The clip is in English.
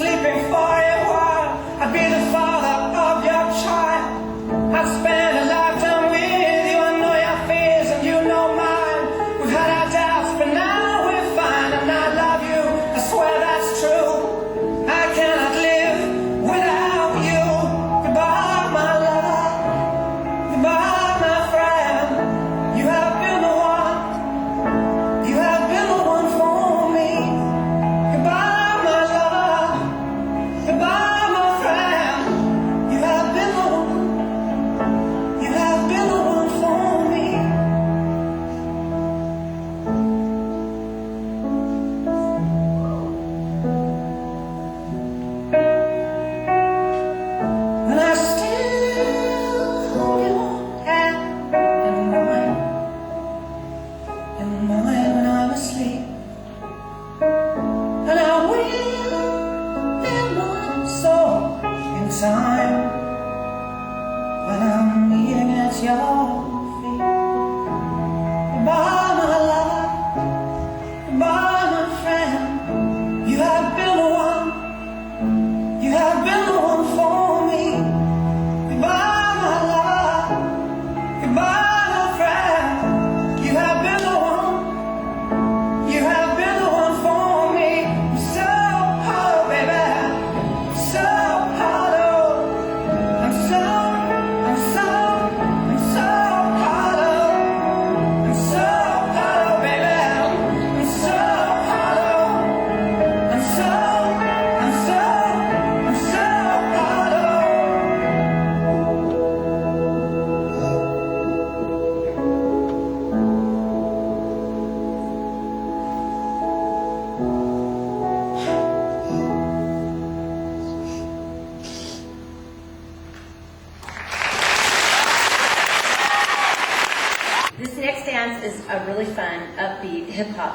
sleeping for a while. I'd be the father of your child. I'd spend a lifetime with you. I know your fears and you know mine. We've had our doubts, but now we're fine. And I love you, I swear that's true. I cannot live without you. Goodbye, my lover. Goodbye, my friend. You have been the one. You have been the one for me. Goodbye, my lover. Goodbye, my friend. You have been the one. You have been the one for me. And I still hold your hand in mine when I'm asleep. And I will in my soul in time when I'm kneeling at your feet. Goodbye, my love. Goodbye, my friend. You have been the one. You have been the one for me. Goodbye, my love. Goodbye, my friend. You have been the one. You have been the one for me. I'm so hollow, baby. I'm so hollow. I'm so hollow. I'm so hollow, baby. I'm so hollow. I'm so hollow. This next dance is a really fun, upbeat hip hop